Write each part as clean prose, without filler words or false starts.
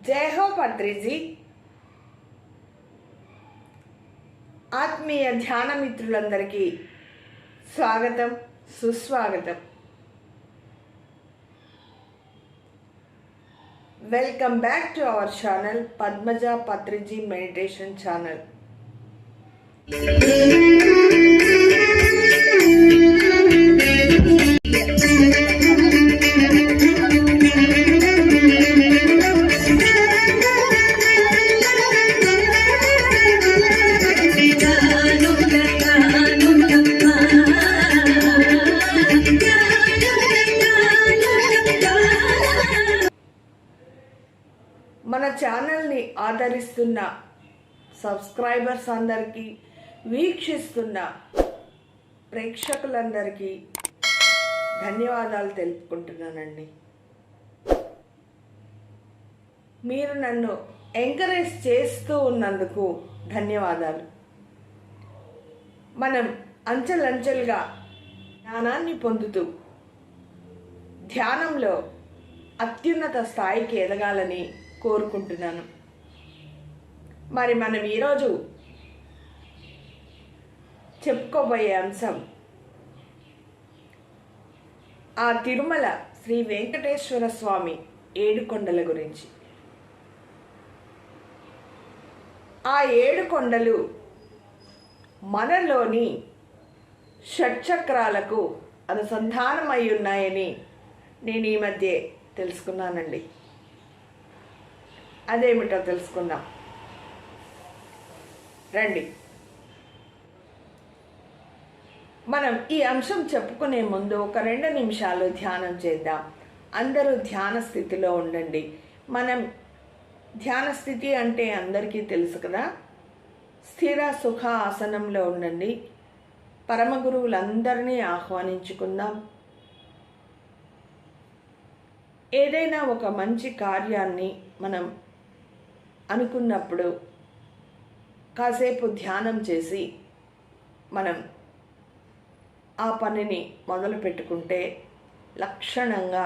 जय हो पत्री जी। ఆత్మీయ ధ్యాన మిత్రులందరికీ స్వాగతం సుస్వాగతం. Welcome back to our channel Padmaja Patriji meditation channel. మన ఛానల్ని ఆదరిస్తున్న సబ్స్క్రైబర్స్ అందరికీ, వీక్షిస్తున్న ప్రేక్షకులందరికీ ధన్యవాదాలు తెలుపుకుంటున్నానండి. మీరు నన్ను ఎంకరేజ్ చేస్తూ ఉన్నందుకు ధన్యవాదాలు. మనం అంచెలంచెలుగా జ్ఞానాన్ని పొందుతూ ధ్యానంలో అత్యున్నత స్థాయికి ఎదగాలని కోరుకుంటున్నాను. మరి మనం ఈరోజు చెప్పుకోబోయే అంశం ఆ తిరుమల శ్రీ వెంకటేశ్వర స్వామి ఏడుకొండల గురించి. ఆ ఏడుకొండలు మనలోని షట్చక్రాలకు అనుసంధానమై ఉన్నాయని నేను ఈ మధ్య తెలుసుకున్నానండి. అదేమిటో తెలుసుకుందాం రండి. మనం ఈ అంశం చెప్పుకునే ముందు ఒక 2 నిమిషాలు ధ్యానం చేద్దాం. అందరూ ధ్యాన స్థితిలో ఉండండి. మనం ధ్యాన స్థితి అంటే అందరికీ తెలుసు కదా. స్థిర సుఖ ఆసనంలో ఉండండి. పరమ గురువులందరినీ ఆహ్వానించుకుందాం. ఏదైనా ఒక మంచి కార్యాన్ని మనం అనుకున్నప్పుడు కాసేపు ధ్యానం చేసి మనం ఆ పనిని మొదలు పెట్టుకుంటే లక్షణంగా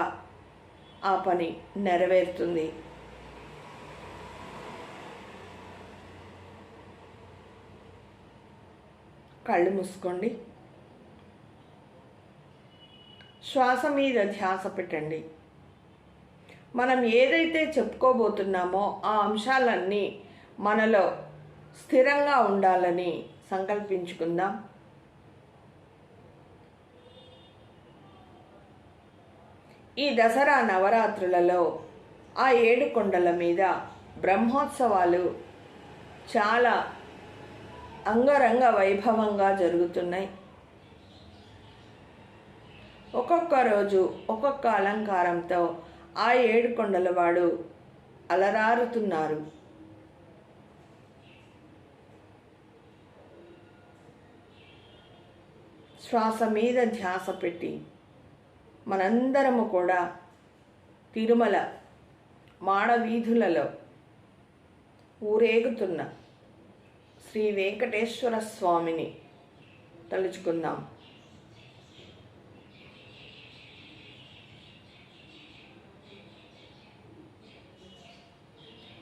ఆ పని నెరవేరుతుంది. కళ్ళు మూసుకోండి. శ్వాస మీద ధ్యాస పెట్టండి. మనం ఏదైతే చెప్పుకోబోతున్నామో ఆ అంశాలన్నీ మనలో స్థిరంగా ఉండాలని సంకల్పించుకుందాం. ఈ దసరా నవరాత్రులలో ఆ 7 కొండల మీద బ్రహ్మోత్సవాలు చాలా అంగరంగ వైభవంగా జరుగుతున్నాయి. ఒక్కొక్క రోజు ఒక్కొక్క అలంకారంతో ఆ 7 కొండల వాడు అలరారుతున్నారు. శ్వాస మీద ధ్యాస పెట్టి మనందరము కూడా తిరుమల మాడవీధులలో ఊరేగుతున్న శ్రీ వెంకటేశ్వర స్వామిని తలుచుకుందాం.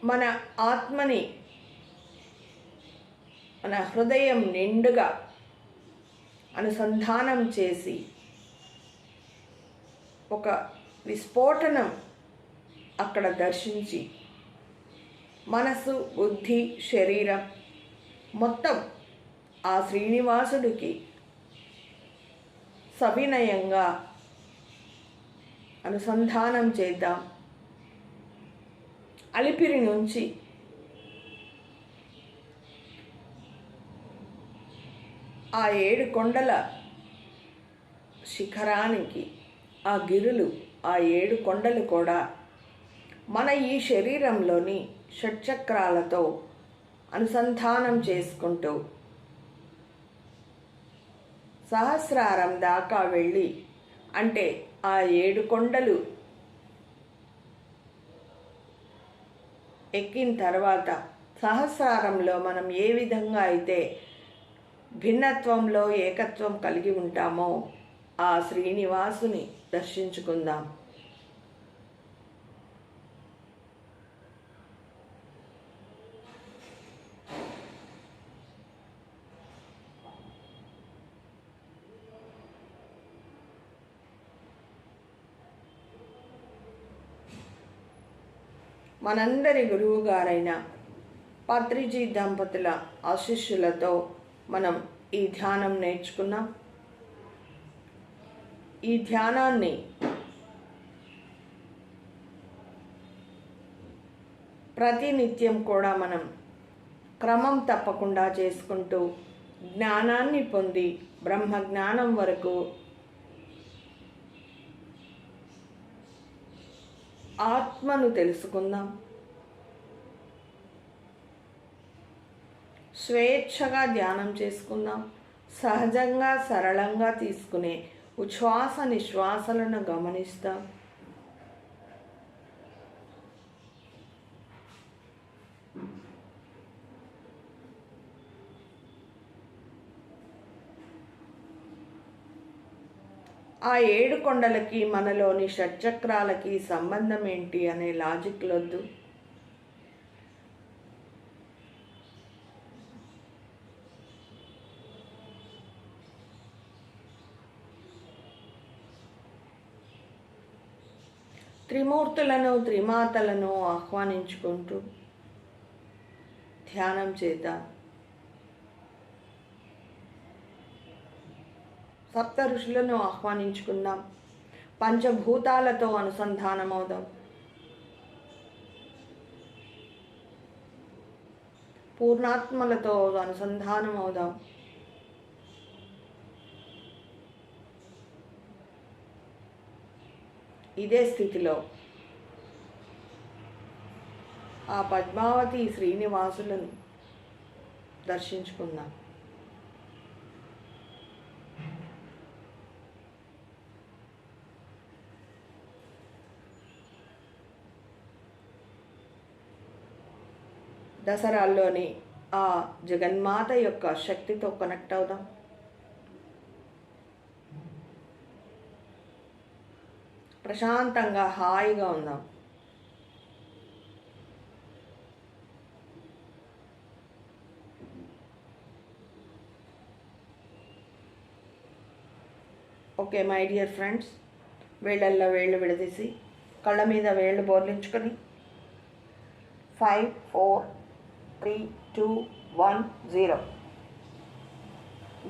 మన ఆత్మని, మన హృదయం నిండుగా అనుసంధానం చేసి ఒక విస్ఫోటనం అక్కడ దర్శించి మనసు, బుద్ధి, శరీరం మొత్తం ఆ శ్రీనివాసుడికి సవినయంగా అనుసంధానం చేద్దాం. అలిపిరి నుంచి ఆ 7 కొండల శిఖరానికి, ఆ గిరులు, ఆ 7 కొండలు కూడా మన ఈ శరీరంలోని షట్చక్రాలతో అనుసంధానం చేసుకుంటూ సహస్రారం దాకా వెళ్ళి, అంటే ఆ 7 కొండలు ఎక్కిన తర్వాత సహస్రారంలో మనం ఏ విధంగా అయితే భిన్నత్వంలో ఏకత్వం కలిగి ఉంటామో ఆ శ్రీనివాసుని దర్శించుకుందాం. మనందరి గురువు గారైన పత్రిజీ దంపతుల ఆశీస్సులతో మనం ఈ ధ్యానం నేర్చుకున్నాం. ఈ ధ్యానాన్ని ప్రతినిత్యం కూడా మనం క్రమం తప్పకుండా చేసుకుంటూ జ్ఞానాన్ని పొంది బ్రహ్మ జ్ఞానం వరకు ఆత్మను తెలుసుకుందాం. స్వేచ్ఛగా ధ్యానం చేసుకుందాం. సహజంగా సరళంగా తీసుకునే ఉచ్ఛ్వాస నిశ్వాసలను గమనిస్తాం. ఆ 7 కొండలకి మనలోని షట్చక్రాలకి సంబంధం ఏంటి అనే లాజిక్లొద్దు. త్రిమూర్తులను త్రిమాతలను ఆహ్వానించుకుంటూ ధ్యానం చేద్దాం. సప్త ఋషులను ఆహ్వానించుకుందాం. పంచభూతాలతో అనుసంధానమవుదాం. పూర్ణాత్మలతో అనుసంధానమవుదాం. ఇదే స్థితిలో ఆ పద్మావతి శ్రీనివాసులను దర్శించుకుందాం. దసరాల్లోని ఆ జగన్మాత యొక్క శక్తితో కనెక్ట్ అవుదాం. ప్రశాంతంగా హాయిగా ఉందాం. ఓకే మై డియర్ ఫ్రెండ్స్, వేళ్ళల్లో వేళ్ళు విడదీసి కళ్ళ మీద వేళ్ళు బోర్లించుకొని 5 4 3 2 1 0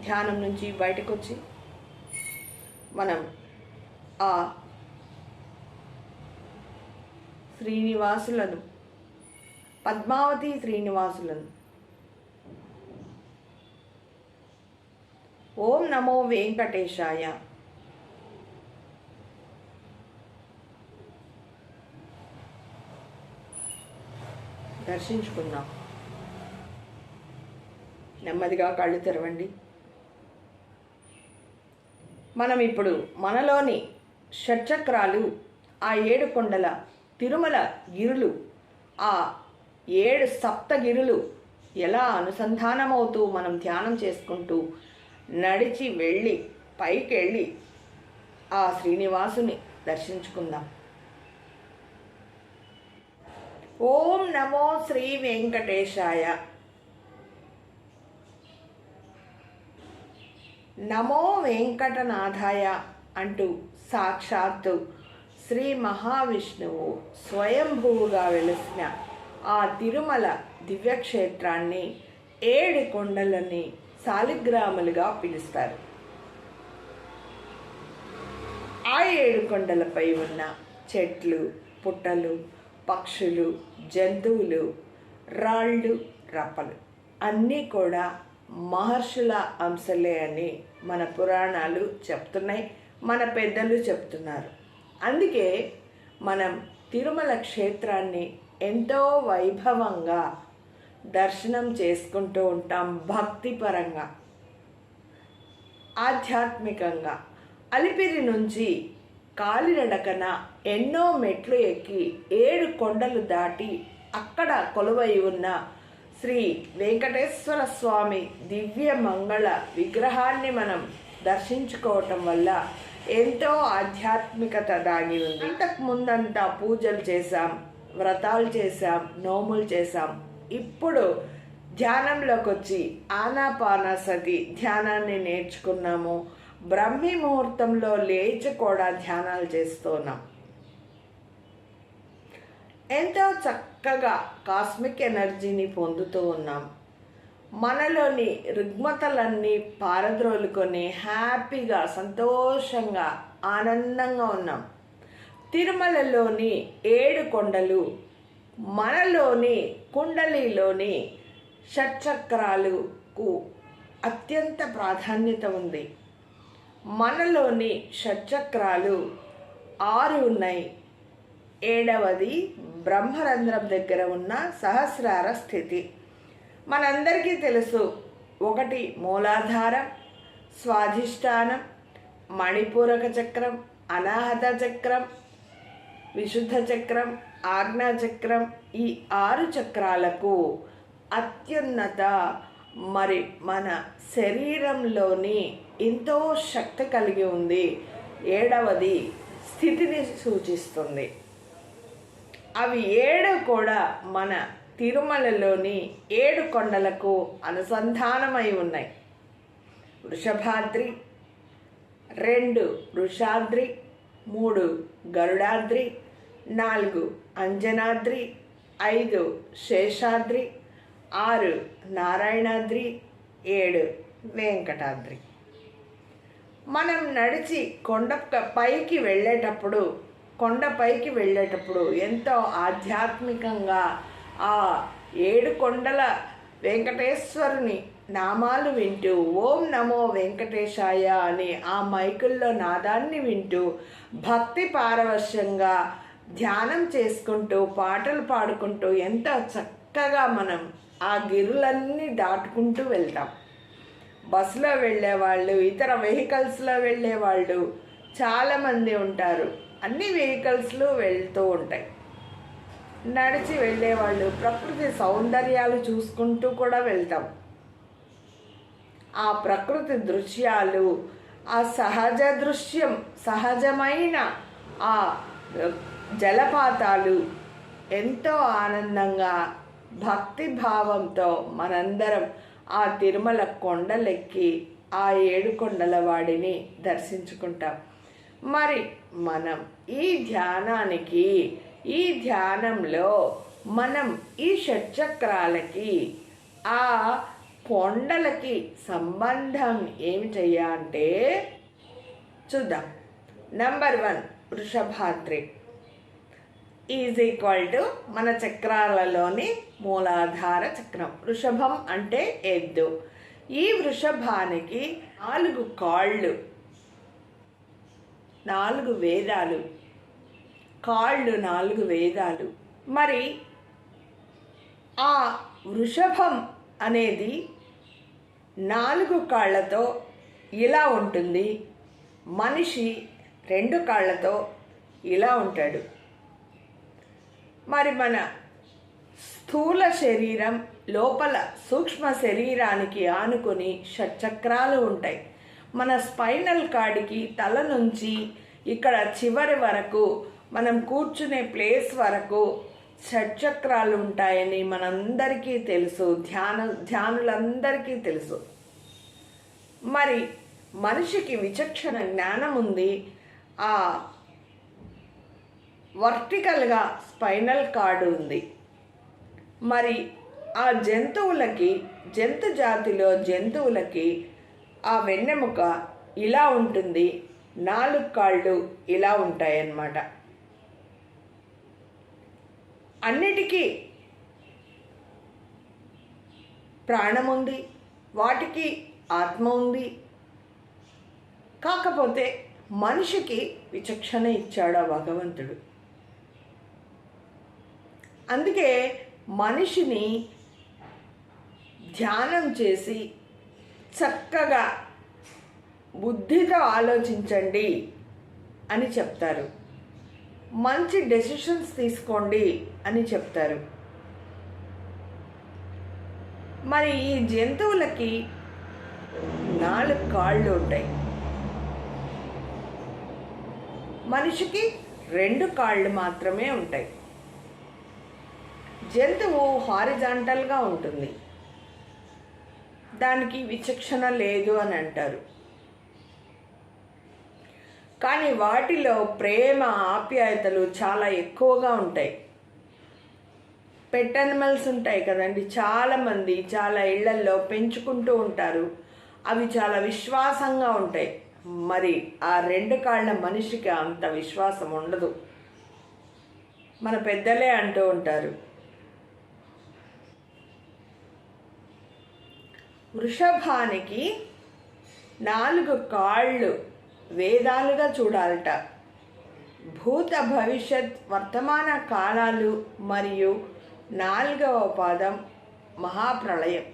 ధ్యానం నుంచి బయటకు వచ్చి మనం ఆ శ్రీనివాసులను, పద్మావతి శ్రీనివాసులను ఓం నమో వెంకటేశాయ దర్శించుకుందాం. నెమ్మదిగా కళ్ళు తెరవండి. మనం ఇప్పుడు మనలోని షట్చక్రాలు, ఆ 7 కొండల తిరుమల గిరులు, ఆ 7 సప్తగిరులు ఎలా అనుసంధానమవుతూ మనం ధ్యానం చేసుకుంటూ నడిచి వెళ్ళి పైకి వెళ్ళి ఆ శ్రీనివాసుని దర్శించుకుందాం. ఓం నమో శ్రీ వెంకటేశాయ, నమో వెంకటనాథాయ అంటూ సాక్షాత్తు శ్రీ మహావిష్ణువు స్వయంభూగా వెలిసిన ఆ తిరుమల దివ్యక్షేత్రాన్ని 7 కొండలని శాలిగ్రాములుగా పిలుస్తారు. ఆ 7 కొండలపై ఉన్న చెట్లు, పుట్టలు, పక్షులు, జంతువులు, రాళ్ళు, రప్పలు అన్నీ కూడా మహర్షుల అంశలే అని మన పురాణాలు చెప్తున్నాయి, మన పెద్దలు చెప్తున్నారు. అందుకే మనం తిరుమల క్షేత్రాన్ని ఎంతో వైభవంగా దర్శనం చేసుకుంటూ ఉంటాం. భక్తిపరంగా, ఆధ్యాత్మికంగా అలిపిరి నుంచి కాలినడకన ఎన్నో మెట్లు ఎక్కి 7 కొండలు దాటి అక్కడ కొలువై ఉన్న శ్రీ వెంకటేశ్వర స్వామి దివ్య మంగళ విగ్రహాన్ని మనం దర్శించుకోవటం వల్ల ఎంతో ఆధ్యాత్మికత దాగి ఉంది. ఇంతకు ముందంతా పూజలు చేశాం, వ్రతాలు చేశాం, నోములు చేశాం. ఇప్పుడు ధ్యానంలోకి వచ్చి ఆనాపానసతి ధ్యానాన్ని నేర్చుకున్నాము. బ్రహ్మీ ముహూర్తంలో లేచి కూడా ధ్యానాలు చేస్తున్నాం. ఎంతో చక్కగా కాస్మిక్ ఎనర్జీని పొందుతూ ఉన్నాం. మనలోని రుగ్మతలన్నీ పారద్రోలుకొని హ్యాపీగా, సంతోషంగా, ఆనందంగా ఉన్నాం. తిరుమలలోని 7 కొండలు, మనలోని కుండలిలోని షట్చక్రాలకు అత్యంత ప్రాధాన్యత ఉంది. మనలోని షట్చక్రాలు 6 ఉన్నాయి. 7వది బ్రహ్మరంధ్రం దగ్గర ఉన్న సహస్రార స్థితి. మనందరికీ తెలుసు, 1 మూలాధారం, స్వాధిష్టానం, మణిపూరక చక్రం, అనాహత చక్రం, విశుద్ధ చక్రం, ఆజ్ఞా చక్రం. ఈ 6 చక్రాలకు అత్యున్నత మన శరీరంలోని ఎంతో శక్తి కలిగి ఉంది. 7వది స్థితిని సూచిస్తుంది. అవి 7 కూడా మన తిరుమలలోని 7 కొండలకు అనుసంధానమై ఉన్నాయి. వృషభాద్రి, 2 వృషాద్రి, 3 గరుడాద్రి, 4 అంజనాద్రి, 5 శేషాద్రి, 6 నారాయణాద్రి, 7 వెంకటాద్రి. మనం నడిచి కొండపైకి వెళ్ళేటప్పుడు ఎంతో ఆధ్యాత్మికంగా ఆ 7 కొండల వెంకటేశ్వరుని నామాలు వింటూ, ఓం నమో వెంకటేశాయ అని ఆ మైకుల్లో నాదాన్ని వింటూ భక్తి పారవశ్యంగా ధ్యానం చేసుకుంటూ, పాటలు పాడుకుంటూ ఎంతో చక్కగా మనం ఆ గిరులన్నీ దాటుకుంటూ వెళ్తాం. బస్సులో వెళ్ళేవాళ్ళు, ఇతర వెహికల్స్లో వెళ్ళేవాళ్ళు చాలామంది ఉంటారు. అన్ని వెహికల్స్లు వెళ్తూ ఉంటాయి. నడిచి వెళ్ళేవాళ్ళు ప్రకృతి సౌందర్యాలు చూసుకుంటూ కూడా వెళ్తాం. ఆ ప్రకృతి దృశ్యాలు, ఆ సహజ దృశ్యం, సహజమైన ఆ జలపాతాలు ఎంతో ఆనందంగా, భక్తి భావంతో మనందరం ఆ తిరుమల కొండలెక్కి ఆ 7 కొండల వాడిని దర్శించుకుంటాం. మరి మనం ఈ ధ్యానంలో మనం ఈ షట్చక్రాలకి, ఆ కొండలకి సంబంధం ఏమిటయ్యా అంటే చూద్దాం. Number 1 Vrishabhadri is equal to మన చక్రాలలోని మూలాధార చక్రం. వృషభం అంటే ఎద్దు. ఈ వృషభానికి 4 కాళ్ళు, 4 వేదాలు, కాళ్ళు 4 వేదాలు. మరి ఆ వృషభం అనేది 4 కాళ్ళతో ఇలా ఉంటుంది. మనిషి 2 కాళ్ళతో ఇలా ఉంటాడు. మరి మన స్థూల శరీరం లోపల సూక్ష్మ శరీరానికి ఆనుకొని షట్చక్రాలు ఉంటాయి. మన స్పైనల్ కార్డ్కి తల నుంచి ఇక్కడ చివరి వరకు, మనం కూర్చునే ప్లేస్ వరకు షట్చక్రాలు ఉంటాయని మనందరికీ తెలుసు, ధ్యానులందరికీ తెలుసు. మరి మనిషికి విచక్షణ జ్ఞానం ఉంది. ఆ వర్టికల్గా స్పైనల్ కార్డు ఉంది. మరి ఆ జంతు జాతిలో జంతువులకి ఆ వెన్నెముక ఇలా ఉంటుంది, 4 కాళ్ళు ఇలా ఉంటాయన్నమాట. అన్నిటికీ ప్రాణం ఉంది, వాటికి ఆత్మ ఉంది. కాకపోతే మనిషికి విచక్షణ ఇచ్చాడు ఆ భగవంతుడు. అందుకే మనిషిని ధ్యానం చేసి చక్కగా బుద్ధితో ఆలోచించండి అని చెప్తారు. మంచి డెసిషన్స్ తీసుకోండి అని చెప్తారు. మరి ఈ జంతువులకి 4 కాళ్ళు ఉంటాయి, మనిషికి 2 కాళ్ళు మాత్రమే ఉంటాయి. జంతువు హారిజాంటల్గా ఉంటుంది, దానికి విచక్షణ లేదు అని అంటారు. కానీ వాటిలో ప్రేమ, ఆప్యాయతలు చాలా ఎక్కువగా ఉంటాయి. పెట్ అనిమల్స్ ఉంటాయి కదండి, చాలామంది చాలా ఇళ్లల్లో పెంచుకుంటూ ఉంటారు. అవి చాలా విశ్వాసంగా ఉంటాయి. మరి ఆ 2 కాళ్ళ మనిషికి అంత విశ్వాసం ఉండదు. మన పెద్దలే అంటూ ఉంటారు, వృషభానికి 4 కాళ్ళు వేదాలుగా చూడాలట. భూత భవిష్యత్ వర్తమాన కాలాలు మరియు 4వ పాదం మహాప్రళయం.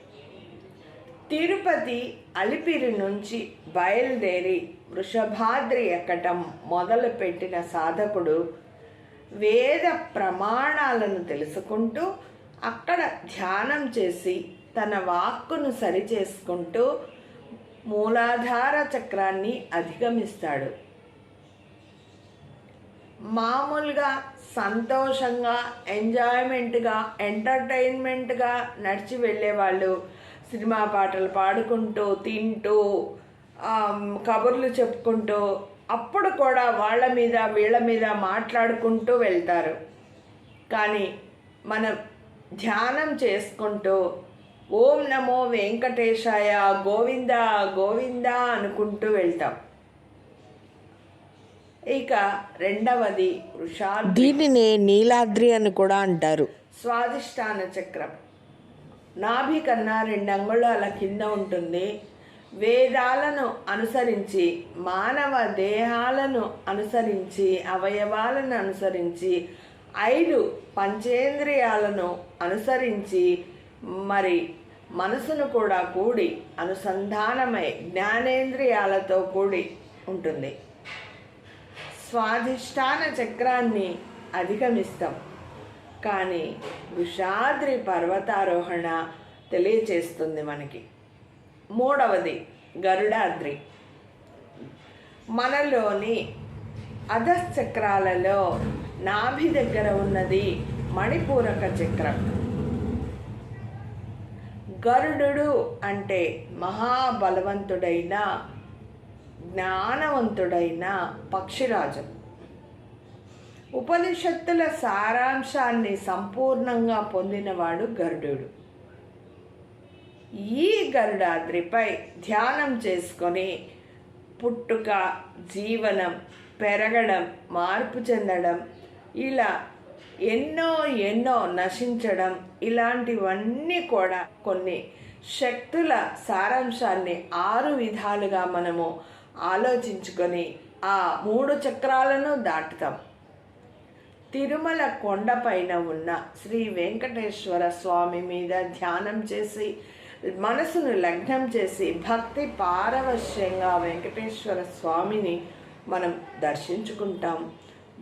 తిరుపతి అలిపిరి నుంచి బయలుదేరి వృషభాద్రి ఎక్కటం మొదలుపెట్టిన సాధకుడు వేద ప్రమాణాలను తెలుసుకుంటూ అక్కడ ధ్యానం చేసి తన వాక్కును సరిచేసుకుంటూ మూలాధార చక్రాన్ని అధిగమిస్తాడు. మామూలుగా సంతోషంగా ఎంజాయ్మెంట్గా ఎంటర్టైన్మెంట్గా నడిచి వెళ్ళేవాళ్ళు సినిమా పాటలు పాడుకుంటూ తింటూ కబుర్లు చెప్పుకుంటూ అప్పుడు కూడా వాళ్ళ మీద వీళ్ళ మీద మాట్లాడుకుంటూ వెళ్తారు. కానీ మనం ధ్యానం చేసుకుంటూ ఓం నమో వెంకటేశాయ గోవింద గోవింద అనుకుంటూ వెళ్తాం. ఇక రెండవది వృషాద్రి. దీనినే నీలాద్రి అని కూడా అంటారు. స్వాదిష్టాన చక్రం నాభి కన్నా 2 అంగుళాల కింద ఉంటుంది. వేదాలను అనుసరించి, మానవ దేహాలను అనుసరించి, అవయవాలను అనుసరించి, 5 పంచేంద్రియాలను అనుసరించి, మరి మనసును కూడా కూడి అనుసంధానమై జ్ఞానేంద్రియాలతో కూడి ఉంటుంది. స్వాధిష్టాన చక్రాన్ని అధిగమిస్తాం. కానీ వృషాద్రి పర్వతారోహణ తెలియచేస్తుంది మనకి. మూడవది గరుడాద్రి. మనలోని అధశ్చక్రాలలో నాభి దగ్గర ఉన్నది మణిపూరక చక్రం. గరుడు అంటే మహాబలవంతుడైన జ్ఞానవంతుడైన పక్షిరాజు. ఉపనిషత్తుల సారాంశాన్ని సంపూర్ణంగా పొందినవాడు గరుడు. ఈ గరుడాద్రిపై ధ్యానం చేసుకొని పుట్టుక, జీవనం, పెరగడం, మార్పు చెందడం, ఇలా ఎన్నో నశించడం, ఇలాంటివన్నీ కూడా కొన్ని శక్తుల సారాంశాన్ని 6 విధాలుగా మనము ఆలోచించుకొని ఆ 3 చక్రాలను దాటుతాం. తిరుమల కొండపైన ఉన్న శ్రీ వెంకటేశ్వర స్వామి మీద ధ్యానం చేసి మనసును లగ్నం చేసి భక్తి పారవశ్యంగా వెంకటేశ్వర స్వామిని మనం దర్శించుకుంటాం.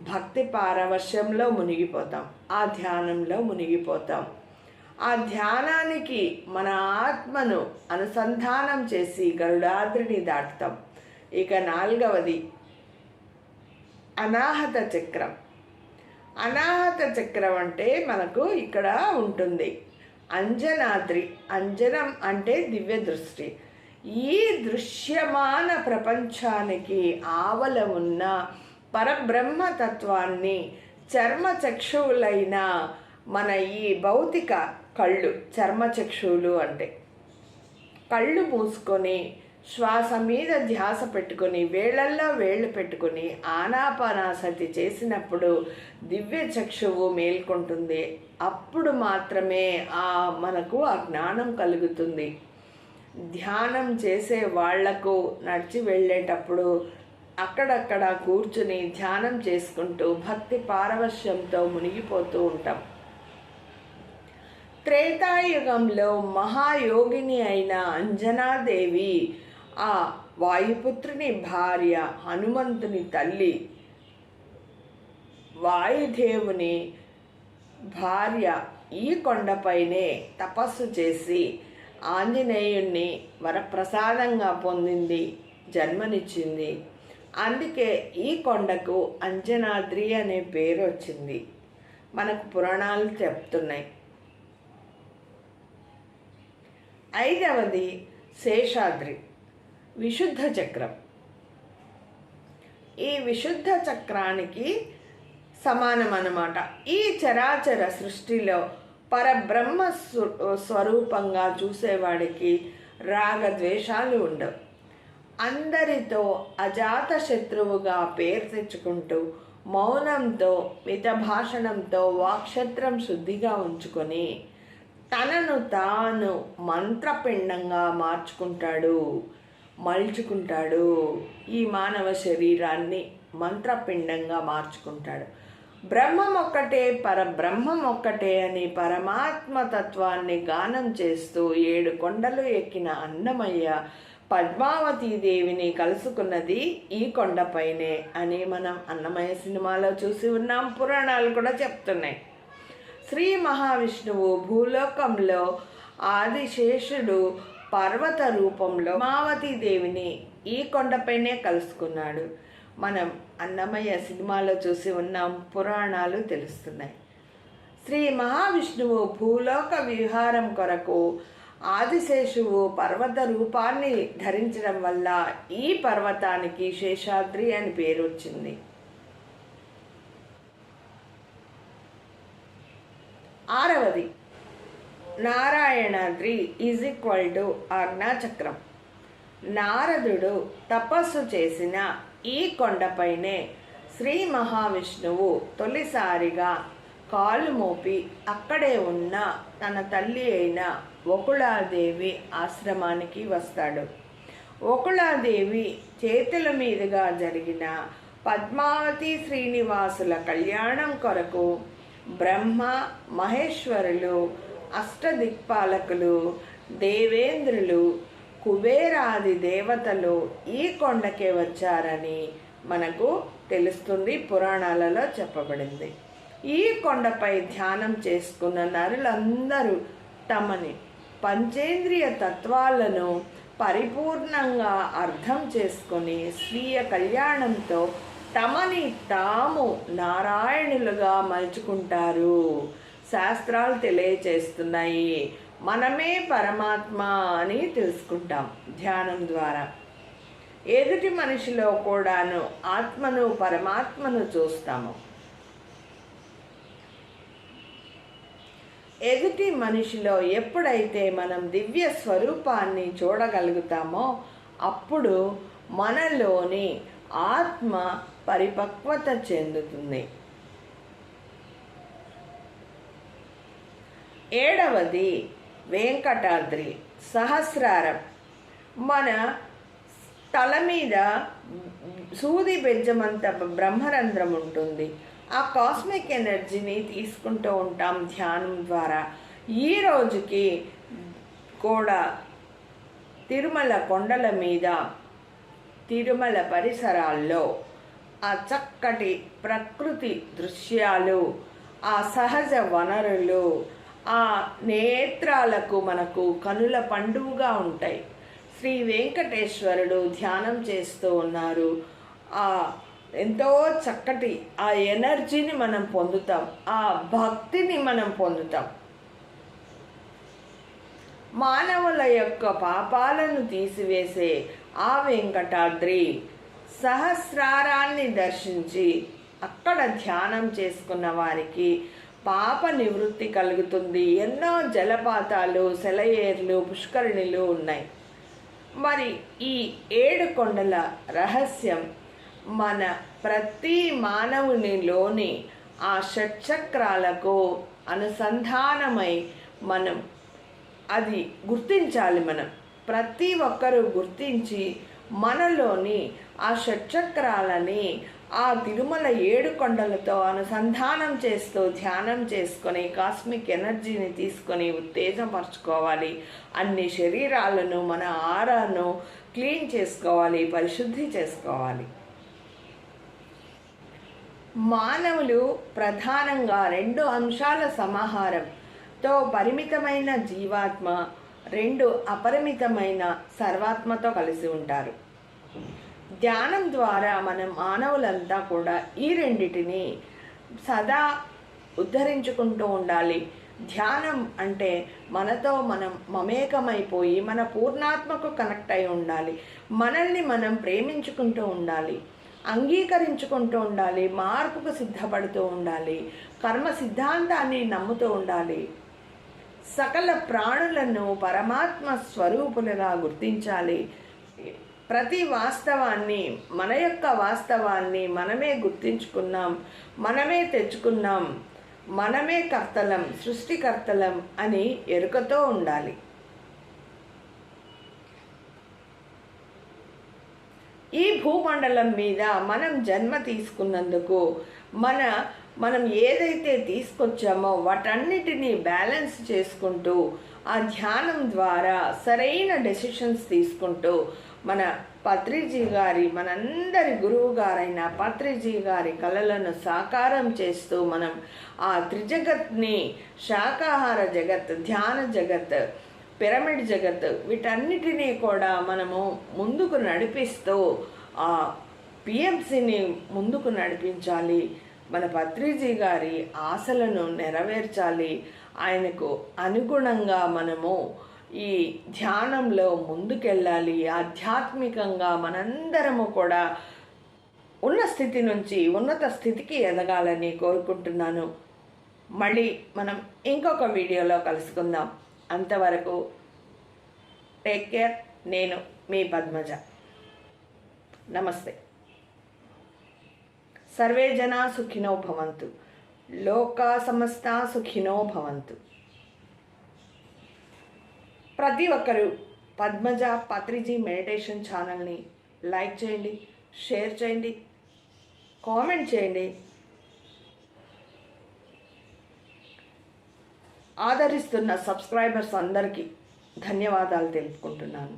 భక్తి పారవశ్యంలో మునిగిపోతాం, ఆ ధ్యానంలో మునిగిపోతాం. ఆ ధ్యానానికి మన ఆత్మను అనుసంధానం చేసి గరుడాద్రిని దాటుతాం. ఇక 4వది అనాహత చక్రం. అనాహత చక్రం అంటే మనకు ఇక్కడ ఉంటుంది అంజనాద్రి. అంజనం అంటే దివ్య దృష్టి. ఈ దృశ్యమాన ప్రపంచానికి ఆవల ఉన్న పరబ్రహ్మతత్వాన్ని చర్మచక్షువులైన మన ఈ భౌతిక కళ్ళు, చర్మచక్షువులు అంటే కళ్ళు మూసుకొని శ్వాస మీద ధ్యాస పెట్టుకొని వేళ్ళల్లో వేళ్ళు పెట్టుకొని ఆనాపానాసతి చేసినప్పుడు దివ్య చక్షువు మేల్కొంటుంది. అప్పుడు మాత్రమే మనకు ఆ జ్ఞానం కలుగుతుంది. ధ్యానం చేసే వాళ్లకు నడిచి వెళ్ళేటప్పుడు అక్కడక్కడ కూర్చుని ధ్యానం చేసుకుంటూ భక్తి పారవశ్యంతో మునిగిపోతూ ఉంటాం. త్రేతాయుగంలో మహాయోగిని అయిన అంజనాదేవి ఆ వాయుపుత్రుని భార్య, హనుమంతుని తల్లి, వాయుదేవుని భార్య ఈ కొండపైనే తపస్సు చేసి ఆంజనేయుణ్ణి వరప్రసాదంగా పొందింది, జన్మనిచ్చింది. అందుకే ఈ కొండకు అంజనాద్రి అనే పేరు వచ్చింది, మనకు పురాణాలు చెప్తున్నాయి. 5వది శేషాద్రి, విశుద్ధ చక్రం. ఈ విశుద్ధ చక్రానికి సమానం అన్నమాట. ఈ చరాచర సృష్టిలో పరబ్రహ్మ స్వరూపంగా చూసేవాడికి రాగద్వేషాలు ఉండవు. అందరితో అజాత శత్రువుగా పేరు తెచ్చుకుంటూ మౌనంతో మితభాషణంతో వాక్క్షత్రం శుద్ధిగా ఉంచుకొని తనను తాను మంత్రపిండంగా మలుచుకుంటాడు. ఈ మానవ శరీరాన్ని మంత్రపిండంగా మార్చుకుంటాడు. బ్రహ్మం ఒక్కటే, పరబ్రహ్మం ఒక్కటే అని పరమాత్మ తత్వాన్ని గానం చేస్తూ 7 కొండలు ఎక్కిన అన్నమయ్య పద్మావతీ దేవిని కలుసుకున్నది ఈ కొండపైనే అని మనం అన్నమయ్య సినిమాలో చూసి ఉన్నాం. పురాణాలు కూడా చెప్తున్నాయి. శ్రీ మహావిష్ణువు భూలోకంలో ఆదిశేషుడు పర్వత రూపంలో పద్మావతీ దేవిని ఈ కొండపైనే కలుసుకున్నాడు. మనం అన్నమయ్య సినిమాలో చూసి ఉన్నాం. పురాణాలు తెలుస్తున్నాయి. శ్రీ మహావిష్ణువు భూలోక విహారం కొరకు ఆదిశేషువు పర్వత రూపాన్ని ధరించడం వల్ల ఈ పర్వతానికి శేషాద్రి అని పేరు వచ్చింది. 6వది నారాయణాద్రి = ఆజ్ఞాచక్రం. నారదుడు తపస్సు చేసిన ఈ కొండపైనే శ్రీ మహావిష్ణువు తొలిసారిగా కాలు మోపి అక్కడే ఉన్న తన తల్లి అయిన వకుళాదేవి ఆశ్రమానికి వస్తాడు. వకుళాదేవి చేతుల మీదుగా జరిగిన పద్మావతి శ్రీనివాసుల కళ్యాణం కొరకు బ్రహ్మ, మహేశ్వరులు, అష్టదిక్పాలకులు, దేవేంద్రులు, కుబేరాది దేవతలు ఈ కొండకే వచ్చారని మనకు తెలుస్తుంది. పురాణాలలో చెప్పబడింది. ఈ కొండపై ధ్యానం చేసుకున్న నరులందరూ తమని పంచేంద్రియ తత్వాలను పరిపూర్ణంగా అర్థం చేసుకొని స్వీయ కళ్యాణంతో తమని తాము నారాయణులుగా మలుచుకుంటారు. శాస్త్రాలు తెలియచేస్తున్నాయి. మనమే పరమాత్మ అని తెలుసుకుంటాం ధ్యానం ద్వారా. ఎదుటి మనిషిలో కూడాను ఆత్మను, పరమాత్మను చూస్తాము. ఎదుటి మనిషిలో ఎప్పుడైతే మనం దివ్య స్వరూపాన్ని చూడగలుగుతామో అప్పుడు మనలోని ఆత్మ పరిపక్వత చెందుతుంది. 7వది వెంకటాద్రి సహస్రారం. మన తల మీద సూది బెజ్జమంత బ్రహ్మరంధ్రం ఉంటుంది. ఆ కాస్మిక్ ఎనర్జీని తీసుకుంటూ ఉంటాం ధ్యానం ద్వారా. ఈ రోజుకి కూడా తిరుమల కొండల మీద, తిరుమల పరిసరాల్లో ఆ చక్కటి ప్రకృతి దృశ్యాలు, ఆ సహజ వనరులు, ఆ నేత్రాలకు మనకు కనుల పండుగగా ఉంటాయి. శ్రీ వెంకటేశ్వరుడు ధ్యానం చేస్తూ ఉన్నారు. ఎంతో చక్కటి ఆ ఎనర్జీని మనం పొందుతాం, ఆ భక్తిని మనం పొందుతాం. మానవుల యొక్క పాపాలను తీసివేసే ఆ వెంకటాద్రి సహస్రారాన్ని దర్శించి అక్కడ ధ్యానం చేసుకున్న వారికి పాప నివృత్తి కలుగుతుంది. ఎన్నో జలపాతాలు, సెలయేర్లు, పుష్కరిణులు ఉన్నాయి. మరి ఈ 7 కొండల రహస్యం మన ప్రతి మానవునిలోని ఆ షట్చక్రాలకు అనుసంధానమై మనం అది గుర్తించాలి. మనం ప్రతి ఒక్కరూ గుర్తించి మనలోని ఆ షట్చక్రాలని ఆ తిరుమల 7 కొండలతో అనుసంధానం చేస్తూ ధ్యానం చేసుకొని కాస్మిక్ ఎనర్జీని తీసుకొని ఉత్తేజపరచుకోవాలి. అన్ని శరీరాలను, మన ఆరాను క్లీన్ చేసుకోవాలి, పరిశుద్ధి చేసుకోవాలి. మానవులు ప్రధానంగా 2 అంశాల సమాహారంతో పరిమితమైన జీవాత్మ, 2 అపరిమితమైన సర్వాత్మతో కలిసి ఉంటారు. ధ్యానం ద్వారా మనం మానవులంతా కూడా ఈ రెండిటిని సదా ఉద్ధరించుకుంటూ ఉండాలి. ధ్యానం అంటే మనతో మనం మమేకమైపోయి మన పూర్ణాత్మకు కనెక్ట్ అయి ఉండాలి. మనల్ని మనం ప్రేమించుకుంటూ ఉండాలి, అంగీకరించుకుంటూ ఉండాలి, మార్పుకు సిద్ధపడుతూ ఉండాలి, కర్మ సిద్ధాంతాన్ని నమ్ముతూ ఉండాలి. సకల ప్రాణులను పరమాత్మ స్వరూపులుగా గుర్తించాలి. ప్రతి వాస్తవాన్ని, మన యొక్క వాస్తవాన్ని మనమే గుర్తించుకున్నాం, మనమే తెచ్చుకున్నాం, మనమే కర్తలం, సృష్టికర్తలం అని ఎరుకతో ఉండాలి. ఈ భూమండలం మీద మనం జన్మ తీసుకున్నందుకు మనం ఏదైతే తీసుకొచ్చామో వాటన్నిటినీ బ్యాలెన్స్ చేసుకుంటూ ఆ ధ్యానం ద్వారా సరైన డెసిషన్స్ తీసుకుంటూ మన పత్రిజీ గారి, మనందరి గురువు గారైన పత్రిజీ గారి కళలను సాకారం చేస్తూ మనం ఆ త్రిజగత్ని, శాకాహార జగత్, ధ్యాన జగత్, పిరమిడ్ జగత్, వీటన్నిటినీ కూడా మనము ముందుకు నడిపిస్తూ ఆ పిఎంసిని ముందుకు నడిపించాలి. మన పత్రిజీ గారి ఆశలను నెరవేర్చాలి. ఆయనకు అనుగుణంగా మనము ఈ ధ్యానంలో ముందుకెళ్ళాలి. ఆధ్యాత్మికంగా మనందరము కూడా ఉన్న స్థితి నుంచి ఉన్నత స్థితికి ఎదగాలని కోరుకుంటున్నాను. మళ్ళీ మనం ఇంకొక వీడియోలో కలుసుకుందాం. అంతవరకు టేక్ కేర్. నేను మీ పద్మజ. నమస్తే. సర్వే జనా సుఖినో భవంతు. లోకా సమస్తా సుఖినో భవంతు. ప్రతి ఒక్కరూ పద్మజ పత్రిజీ మెడిటేషన్ ఛానల్ని లైక్ చేయండి, షేర్ చేయండి, కామెంట్ చేయండి. ఆదరిస్తున్న సబ్స్క్రైబర్స్ అందరికీ ధన్యవాదాలు తెలుపుకుంటున్నాను.